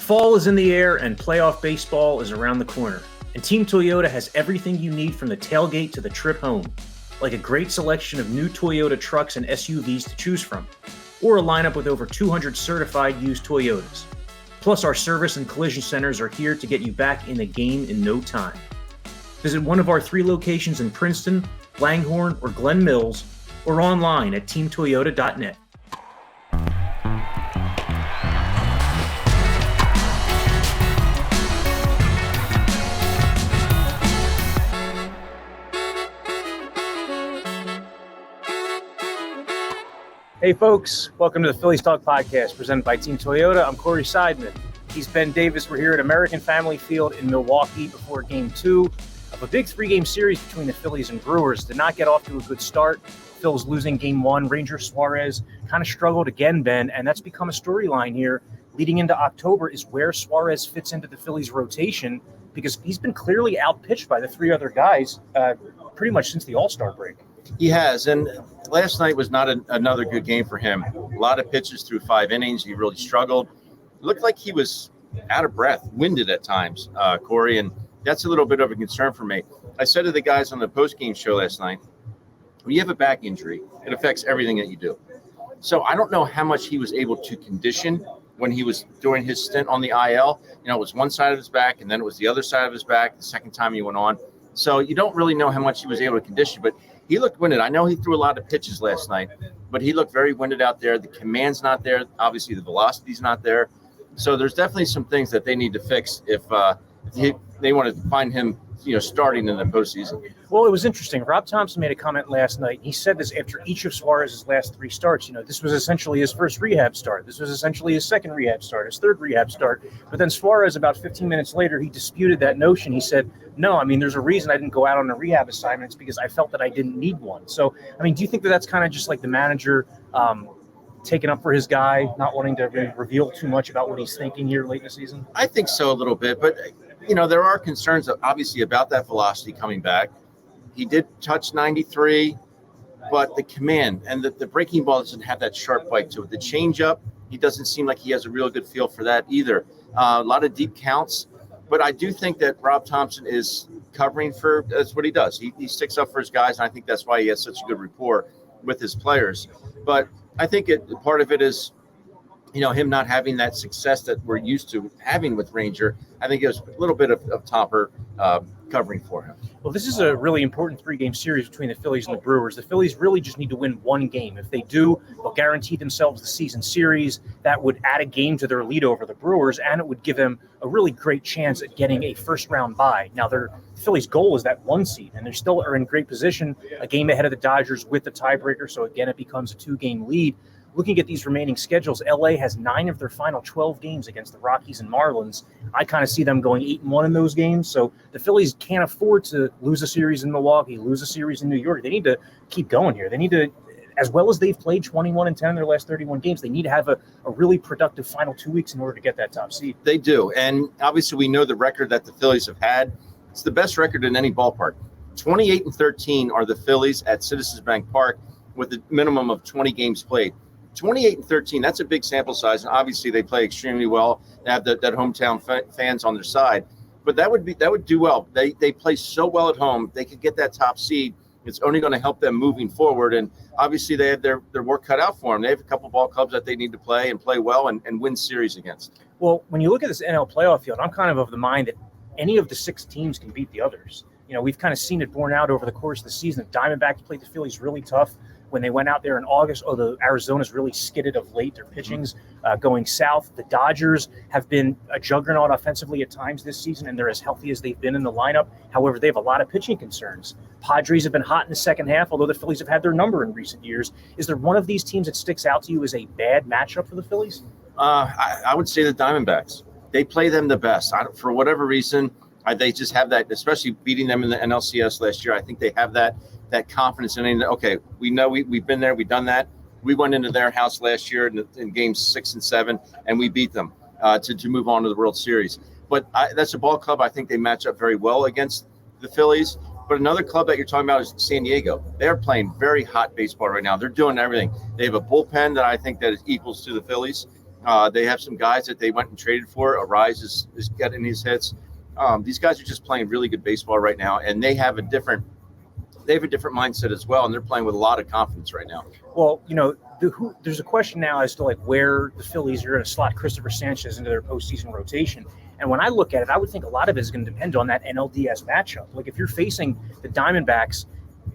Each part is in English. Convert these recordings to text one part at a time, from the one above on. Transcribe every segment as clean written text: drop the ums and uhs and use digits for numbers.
Fall is in the air and playoff baseball is around the corner. And Team Toyota has everything you need from the tailgate to the trip home. Like a great selection of new Toyota trucks and SUVs to choose from. Or a lineup with over 200 certified used Toyotas. Plus our service and collision centers are here to get you back in the game in no time. Visit one of our 3 locations in Princeton, Langhorne, or Glen Mills, or online at teamtoyota.net. Hey folks, welcome to the Phillies Talk Podcast presented by Team Toyota. I'm Corey Seidman. He's Ben Davis. We're here at American Family Field in Milwaukee before Game 2 of a big 3-game series between the Phillies and Brewers. Did not get off to a good start. Phil's losing Game 1. Ranger Suarez kind of struggled again, Ben, and that's become a storyline here leading into October is where Suarez fits into the Phillies rotation because he's been clearly outpitched by the 3 other guys pretty much since the All-Star break. He has, and last night was not another good game for him. A lot of pitches through 5 innings. He really struggled. It looked like he was out of breath, winded at times, Corey, and that's a little bit of a concern for me. I said to the guys on the post-game show last night, when you have a back injury, it affects everything that you do. So I don't know how much he was able to condition when he was doing his stint on the IL. You know, it was one side of his back, and then it was the other side of his back the second time he went on. So you don't really know how much he was able to condition, but he looked winded. I know he threw a lot of pitches last night, but he looked very winded out there. The command's not there. Obviously, the velocity's not there. So there's definitely some things that they need to fix if they want to find him, starting in the postseason. Well, it was interesting. Rob Thompson made a comment last night. He said this after each of Suarez's last 3 starts. This was essentially his first rehab start. This was essentially his second rehab start, his third rehab start. But then Suarez, about 15 minutes later, he disputed that notion. He said, no, there's a reason I didn't go out on a rehab assignment. It's because I felt that I didn't need one. So, do you think that that's kind of just like the manager taking up for his guy, not wanting to reveal too much about what he's thinking here late in the season? I think so a little bit, but there are concerns obviously about that velocity coming back. He did touch 93, but the command and the breaking ball doesn't have that sharp bite to it. The changeup, he doesn't seem like he has a real good feel for that either. A lot of deep counts, but I do think that Rob Thompson is covering for, that's what he does. He sticks up for his guys, and I think that's why he has such a good rapport with his players. But I think part of it is, him not having that success that we're used to having with Ranger. I think it was a little bit of Topper covering for him. Well, this is a really important 3-game series between the Phillies and the Brewers. The Phillies really just need to win 1 game. If they do, they'll guarantee themselves the season series. That would add a game to their lead over the Brewers, and it would give them a really great chance at getting a first-round bye. Now, the Phillies' goal is that 1 seed, and they still are in great position, a game ahead of the Dodgers with the tiebreaker, so again, it becomes a 2-game lead. Looking at these remaining schedules, LA has 9 of their final 12 games against the Rockies and Marlins. I kind of see them going 8-1 in those games. So the Phillies can't afford to lose a series in Milwaukee, lose a series in New York. They need to keep going here. They need to, as well as they've played 21-10 in their last 31 games, they need to have a really productive final 2 weeks in order to get that top seed. They do. And obviously we know the record that the Phillies have had. It's the best record in any ballpark. 28-13 are the Phillies at Citizens Bank Park with a minimum of 20 games played. 28-13, that's a big sample size, and obviously they play extremely well. They have that hometown fans on their side, but that would do well. They play so well at home. They could get that top seed. It's only going to help them moving forward, and obviously they have their work cut out for them. They have a couple ball clubs that they need to play and play well and win series against. Well, when you look at this NL playoff field, I'm kind of the mind that any of the 6 teams can beat the others. We've kind of seen it borne out over the course of the season. The Diamondbacks played the Phillies really tough when they went out there in August. The Arizona's really skidded of late. Their pitching's going south. The Dodgers have been a juggernaut offensively at times this season, and they're as healthy as they've been in the lineup. However, they have a lot of pitching concerns. Padres have been hot in the second half, although the Phillies have had their number in recent years. Is there one of these teams that sticks out to you as a bad matchup for the Phillies? I would say the Diamondbacks. They play them the best. For whatever reason, they just have that, especially beating them in the NLCS last year. I think they have that confidence in it. Okay, we know we've been there, we've done that. We went into their house last year in games 6 and 7, and we beat them to move on to the World Series. But that's a ball club I think they match up very well against the Phillies. But another club that you're talking about is San Diego. They're playing very hot baseball right now. They're doing everything. They have a bullpen that I think that is equals to the Phillies. They have some guys that they went and traded for. Arise is getting his hits. These guys are just playing really good baseball right now, and they have a different mindset as well, and they're playing with a lot of confidence right now. Well, there's a question now as to like where the Phillies are going to slot Christopher Sanchez into their postseason rotation. And when I look at it, I would think a lot of it is going to depend on that NLDS matchup. Like if you're facing the Diamondbacks,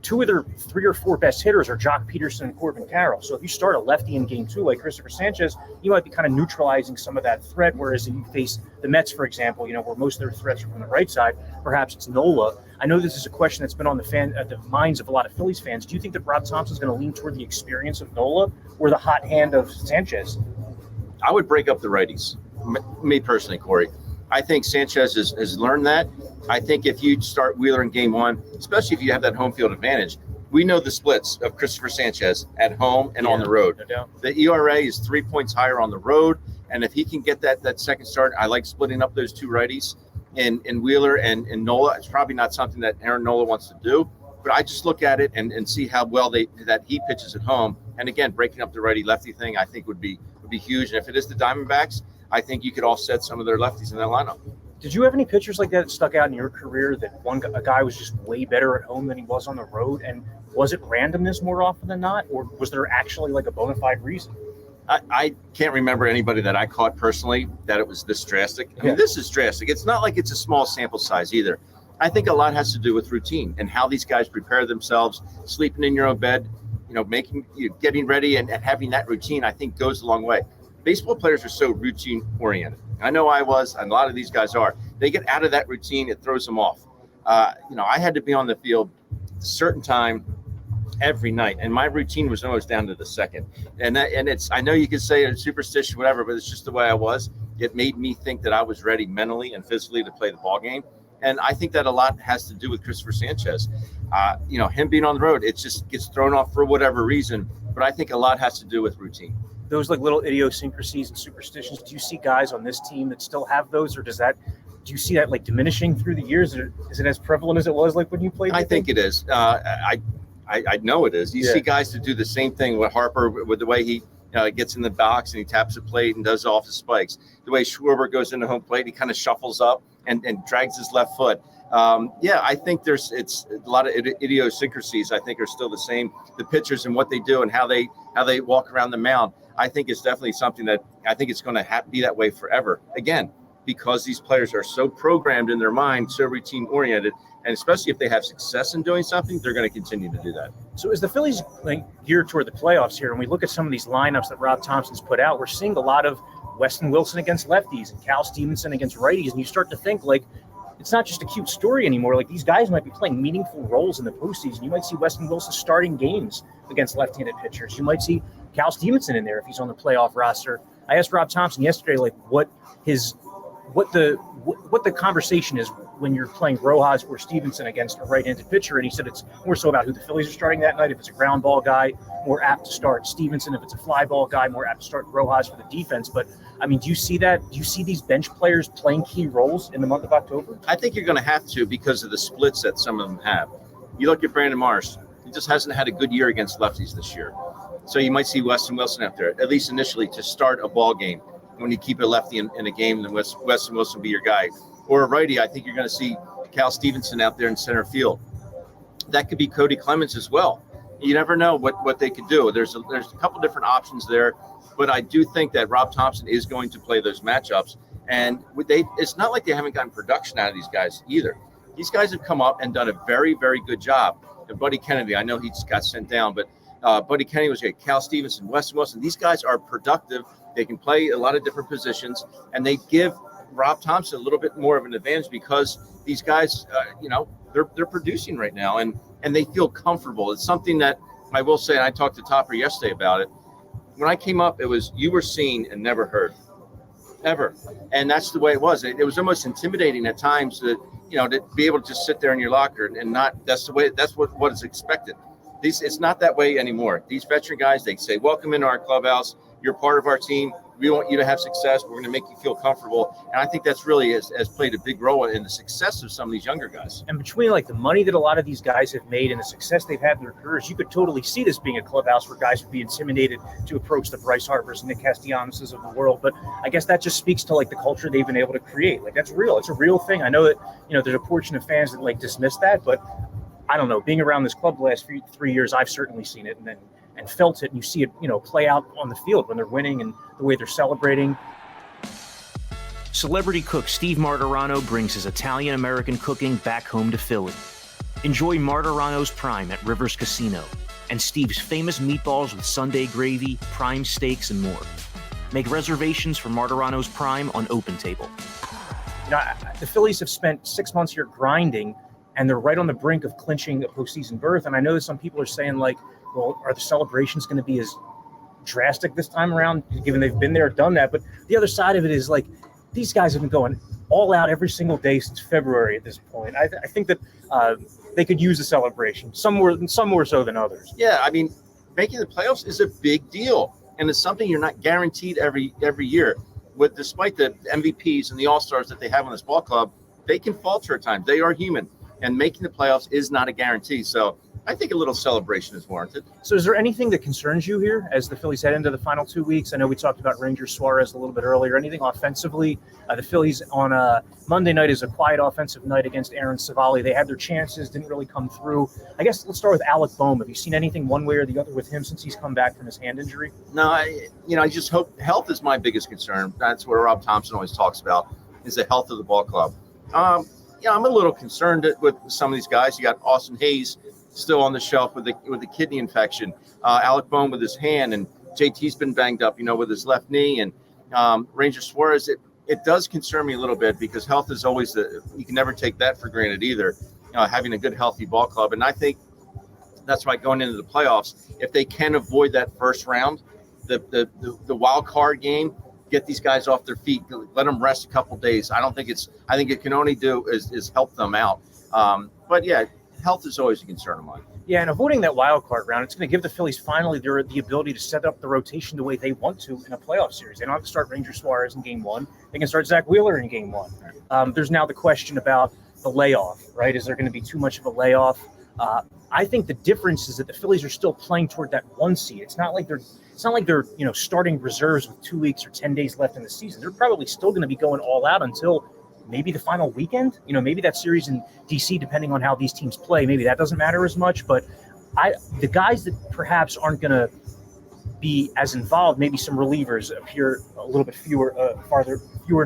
two of their 3 or 4 best hitters are Jock Peterson and Corbin Carroll. So if you start a lefty in game 2 like Christopher Sanchez, you might be kind of neutralizing some of that threat. Whereas if you face the Mets, for example, where most of their threats are from the right side, perhaps it's Nola. I know this is a question that's been on the minds of a lot of Phillies fans. Do you think that Rob Thompson's going to lean toward the experience of Nola or the hot hand of Sanchez? I would break up the righties, me personally, Corey. I think Sanchez has learned that. I think if you start Wheeler in game 1, especially if you have that home field advantage, we know the splits of Christopher Sanchez at home and on the road. No doubt. The ERA is 3 points higher on the road, and if he can get that second start, I like splitting up those 2 righties in Wheeler and Nola. It's probably not something that Aaron Nola wants to do, but I just look at it and see how well that he pitches at home. And again, breaking up the righty-lefty thing I think would be huge. And if it is the Diamondbacks, I think you could offset some of their lefties in that lineup. Did you have any pitchers like that stuck out in your career that a guy was just way better at home than he was on the road? And was it randomness more often than not, or was there actually like a bona fide reason? I can't remember anybody that I caught personally that it was this drastic. I mean, this is drastic. It's not like it's a small sample size either. I think a lot has to do with routine and how these guys prepare themselves, sleeping in your own bed, getting ready and having that routine, I think goes a long way. Baseball players are so routine oriented. I know I was, and a lot of these guys are. They get out of that routine, it throws them off. I had to be on the field a certain time every night, and my routine was almost down to the second. And it's, I know you could say it's superstition, whatever, but it's just the way I was. It made me think that I was ready mentally and physically to play the ball game. And I think that a lot has to do with Christopher Sanchez. Him being on the road, it just gets thrown off for whatever reason. But I think a lot has to do with routine. Those like little idiosyncrasies and superstitions, do you see guys on this team that still have those, or do you see that like diminishing through the years? Or is it as prevalent as it was like when you played? I think it is. I know it is. You see guys that do the same thing with Harper, with the way he gets in the box and he taps the plate and does off the spikes. The way Schwarber goes into home plate, he kind of shuffles up and drags his left foot. I think it's a lot of idiosyncrasies. I think are still the same. The pitchers and what they do and how they walk around the mound. I think it's definitely something that I think it's going to be that way forever. Again, because these players are so programmed in their mind, so routine oriented, and especially if they have success in doing something, they're going to continue to do that. So as the Phillies geared toward the playoffs here, and we look at some of these lineups that Rob Thompson's put out, we're seeing a lot of Weston Wilson against lefties and Cal Stevenson against righties, and you start to think like it's not just a cute story anymore. Like these guys might be playing meaningful roles in the postseason. You might see Weston Wilson starting games against left-handed pitchers. You might see Cal Stevenson in there if he's on the playoff roster. I asked Rob Thompson yesterday, like what the conversation is when you're playing Rojas or Stevenson against a right-handed pitcher, and he said it's more so about who the Phillies are starting that night. If it's a ground ball guy, more apt to start Stevenson. If it's a fly ball guy, more apt to start Rojas for the defense. But I mean, do you see that? Do you see these bench players playing key roles in the month of October? I think you're going to have to because of the splits that some of them have. You look at Brandon Marsh; he just hasn't had a good year against lefties this year. So you might see Weston Wilson out there, at least initially, to start a ball game. When you keep a lefty in a game, then Weston Wilson will be your guy. Or a righty, I think you're going to see Cal Stevenson out there in center field. That could be Cody Clemens as well. You never know what they could do. There's a couple different options there, but I do think that Rob Thompson is going to play those matchups. And it's not like they haven't gotten production out of these guys either. These guys have come up and done a very, very good job. And Buddy Kennedy, I know he just got sent down, but Buddy Kennedy was great. Cal Stevenson, Weston Wilson, these guys are productive. They can play a lot of different positions, and they give Rob Thompson a little bit more of an advantage because these guys, they're producing right now, and they feel comfortable. It's something that I will say, and I talked to Topper yesterday about it. When I came up, it was you were seen and never heard, ever, and that's the way it was. It was almost intimidating at times that to be able to just sit there in your locker and not. That's what is expected. It's not that way anymore. These veteran guys, they say, welcome into our clubhouse. You're part of our team. We want you to have success. We're going to make you feel comfortable. And I think that's really has played a big role in the success of some of these younger guys. And between like the money that a lot of these guys have made and the success they've had in their careers, you could totally see this being a clubhouse where guys would be intimidated to approach the Bryce Harpers and the Castellanos of the world. But I guess that just speaks to like the culture they've been able to create. Like that's real. It's a real thing. I know that, there's a portion of fans that like dismiss that, but I don't know. Being around this club the last 3 years, I've certainly seen it and felt it. And you see it, play out on the field when they're winning and the way they're celebrating. Celebrity cook Steve Martirano brings his Italian-American cooking back home to Philly. Enjoy Martirano's Prime at Rivers Casino and Steve's famous meatballs with Sunday gravy, prime steaks, and more. Make reservations for Martirano's Prime on OpenTable. The Phillies have spent 6 months here grinding, and they're right on the brink of clinching a postseason berth. And I know that some people are saying, like, well, are the celebrations going to be as drastic this time around, given they've been there, done that? But the other side of it is, like, these guys have been going all out every single day since February at this point. I think that they could use a celebration, some more so than others. Yeah, I mean, making the playoffs is a big deal, and it's something you're not guaranteed every year. Despite the MVPs and the All-Stars that they have on this ball club, they can falter at times. They are human, and making the playoffs is not a guarantee. So I think a little celebration is warranted. So is there anything that concerns you here as the Phillies head into the final 2 weeks? I know we talked about Ranger Suarez a little bit earlier. Anything offensively? The Phillies on Monday night is a quiet offensive night against Aaron Savali. They had their chances, didn't really come through. I guess let's start with Alec Boehm. Have you seen anything one way or the other with him since he's come back from his hand injury? No, I just hope health is my biggest concern. That's what Rob Thompson always talks about, is the health of the ball club. I'm a little concerned with some of these guys. You got Austin Hayes still on the shelf with the kidney infection. Alec Boehm with his hand, and JT's been banged up, with his left knee, and Ranger Suarez. It does concern me a little bit because health is always you can never take that for granted either. Having a good, healthy ball club, and I think that's why going into the playoffs, if they can avoid that first round, the wild card game, get these guys off their feet, let them rest a couple days. I think it can only do is help them out. But yeah, health is always a concern of mine. Yeah, and avoiding that wild card round, it's going to give the Phillies finally the ability to set up the rotation the way they want to in a playoff series. They don't have to start Ranger Suarez in Game 1. They can start Zach Wheeler in Game 1. There's now the question about the layoff, right? Is there going to be too much of a layoff? I think the difference is that the Phillies are still playing toward that 1 seed. It's not like they're starting reserves with 2 weeks or 10 days left in the season. They're probably still going to be going all out until maybe the final weekend. Maybe that series in DC, depending on how these teams play, maybe that doesn't matter as much. But the guys that perhaps aren't going to be as involved, maybe some relievers appear a little bit fewer and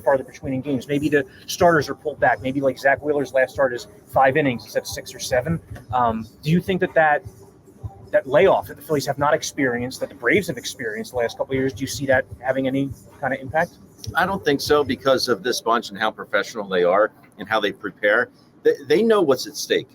farther between in games. Maybe the starters are pulled back. Maybe like Zach Wheeler's last start is 5 innings instead of 6 or 7. Do you think that layoff that the Phillies have not experienced, that the Braves have experienced the last couple of years, do you see that having any kind of impact? I don't think so, because of this bunch and how professional they are and how they prepare. They know what's at stake.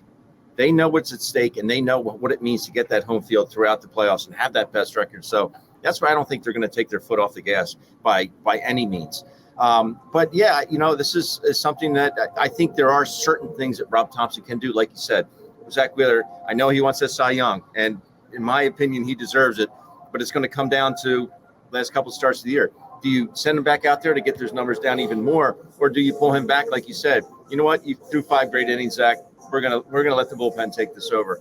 They know what's at stake, and they know what it means to get that home field throughout the playoffs and have that best record. So that's why I don't think they're going to take their foot off the gas by any means. But yeah, this is something that I think there are certain things that Rob Thompson can do. Like you said, Zach Wheeler, I know he wants that Cy Young, and in my opinion, he deserves it. But it's going to come down to last couple of starts of the year. Do you send him back out there to get those numbers down even more, or do you pull him back like you said? You know what? You threw 5 great innings, Zach. We're gonna let the bullpen take this over.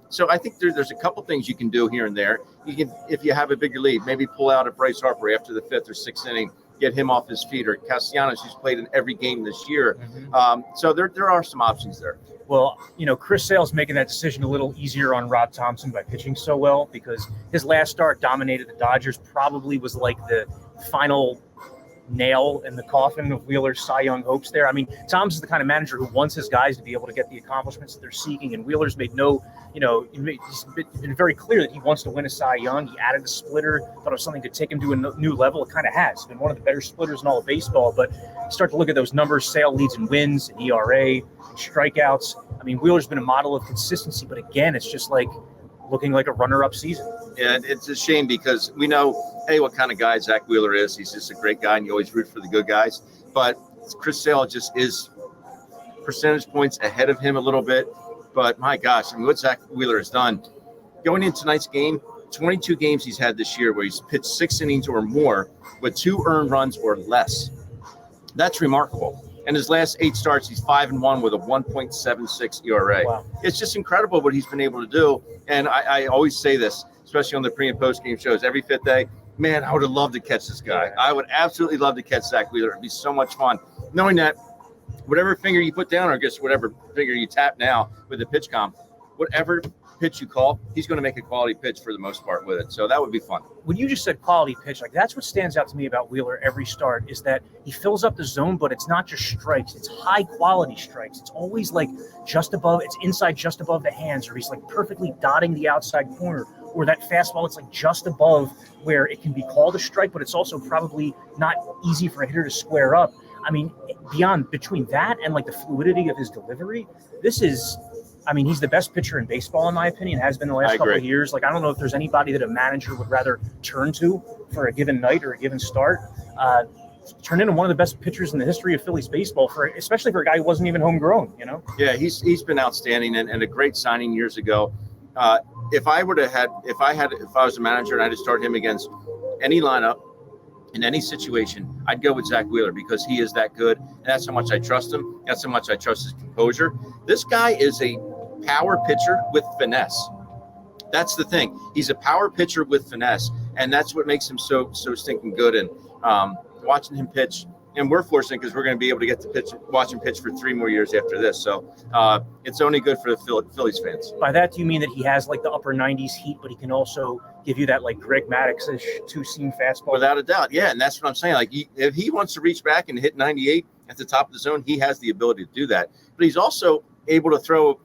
So I think there's a couple things you can do here and there. You can, if you have a bigger lead, maybe pull out a Bryce Harper after the 5th or 6th inning, get him off his feet, or Castellanos, who's played in every game this year. So there are some options there. Well, Chris Sale's making that decision a little easier on Rob Thompson by pitching so well, because his last start dominated the Dodgers, probably was like the final nail in the coffin of Wheeler's Cy Young hopes there. I mean, Thompson's the kind of manager who wants his guys to be able to get the accomplishments that they're seeking, and Wheeler's made he's been very clear that he wants to win a Cy Young. He added a splitter, thought it was something to take him to a new level. It kind of has. He's been one of the better splitters in all of baseball, but start to look at those numbers. Sale leads in wins, and ERA, and strikeouts. I mean, Wheeler's been a model of consistency, but again, it's just like looking like a runner-up season. Yeah, it's a shame because we know, what kind of guy Zach Wheeler is. He's just a great guy, and you always root for the good guys. But Chris Sale just is percentage points ahead of him a little bit. But my gosh, I mean, what Zach Wheeler has done going into tonight's game, 22 games he's had this year where he's pitched 6 innings or more with 2 earned runs or less. That's remarkable. And his last 8 starts, he's 5-1 with a 1.76 ERA. Wow. It's just incredible what he's been able to do. And I always say this, especially on the pre and post game shows, every 5th day, man, I would have loved to catch this guy. I would absolutely love to catch Zach Wheeler. It'd be so much fun knowing that whatever finger you put down, or I guess whatever finger you tap now with the pitch comp, whatever pitch you call, he's going to make a quality pitch for the most part with it. So that would be fun. When you just said quality pitch, like that's what stands out to me about Wheeler every start is that he fills up the zone, but it's not just strikes. It's high quality strikes. It's always like just above, it's inside just above the hands, or he's like perfectly dotting the outside corner, or that fastball, it's like just above where it can be called a strike, but it's also probably not easy for a hitter to square up. I mean, between that and like the fluidity of his delivery, he's the best pitcher in baseball, in my opinion, has been the last couple of years. Like, I don't know if there's anybody that a manager would rather turn to for a given night or a given start. Turned into one of the best pitchers in the history of Phillies baseball, especially for a guy who wasn't even homegrown, you know? Yeah, he's been outstanding and a great signing years ago. If I was a manager and I had to start him against any lineup in any situation, I'd go with Zach Wheeler because he is that good. And that's how much I trust him. That's how much I trust his composure. This guy is a power pitcher with finesse. That's the thing. He's a power pitcher with finesse, and that's what makes him so stinking good. And watching him pitch, and we're fortunate because we're going to be able to get to watch him pitch for 3 more years after this. So it's only good for the Phillies fans. By that, do you mean that he has like the upper 90s heat, but he can also give you that like Greg Maddux-ish 2-seam fastball? Without a doubt, yeah, and that's what I'm saying. Like if he wants to reach back and hit 98 at the top of the zone, he has the ability to do that. But he's also able to throw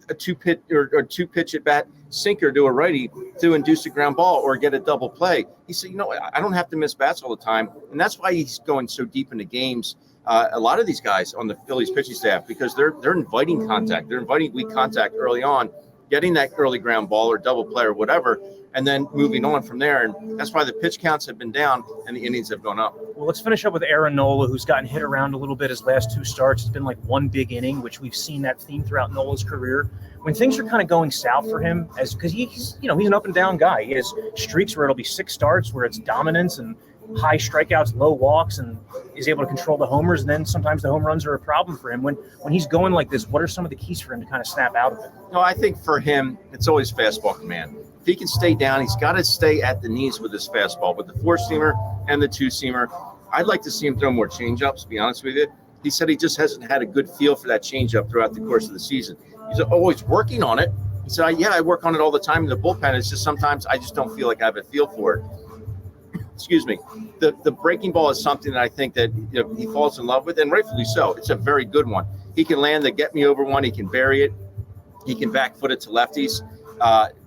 a 2-pitch at bat sinker to a righty to induce a ground ball or get a double play. He said, I don't have to miss bats all the time. And that's why he's going so deep into games. A lot of these guys on the Phillies pitching staff, because they're inviting contact. They're inviting weak contact early on, getting that early ground ball or double play or whatever, and then moving on from there. And that's why the pitch counts have been down and the innings have gone up. Well, let's finish up with Aaron Nola, who's gotten hit around a little bit his last 2 starts. It's been like one big inning, which we've seen that theme throughout Nola's career. When things are kind of going south for him, because he's an up and down guy. He has streaks where it'll be 6 starts where it's dominance and high strikeouts, low walks, and is able to control the homers. And then sometimes the home runs are a problem for him. When he's going like this, what are some of the keys for him to kind of snap out of it? No, I think for him, it's always fastball command. If he can stay down, he's got to stay at the knees with his fastball, with the 4-seamer and the 2-seamer. I'd like to see him throw more changeups, to be honest with you. He said he just hasn't had a good feel for that changeup throughout the course of the season. He's always working on it. He said, I work on it all the time in the bullpen. It's just sometimes I just don't feel like I have a feel for it. Excuse me. The breaking ball is something that I think that he falls in love with, and rightfully so. It's a very good one. He can land the get-me-over one. He can bury it. He can back foot it to lefties.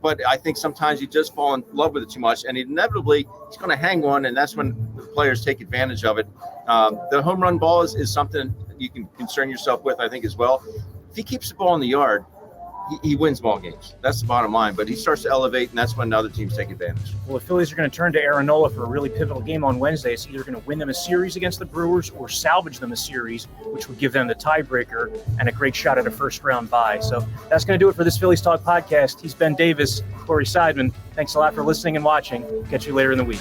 But I think sometimes you just fall in love with it too much, and inevitably he's going to hang one, and that's when the players take advantage of it. The home run ball is something you can concern yourself with, I think, as well. If he keeps the ball in the yard, he wins ball games. That's the bottom line. But he starts to elevate, and that's when other teams take advantage. Well, the Phillies are going to turn to Aaron Nola for a really pivotal game on Wednesday. It's either going to win them a series against the Brewers or salvage them a series, which would give them the tiebreaker and a great shot at a first-round bye. So that's going to do it for this Phillies Talk podcast. He's Ben Davis, Corey Seidman. Thanks a lot for listening and watching. Catch you later in the week.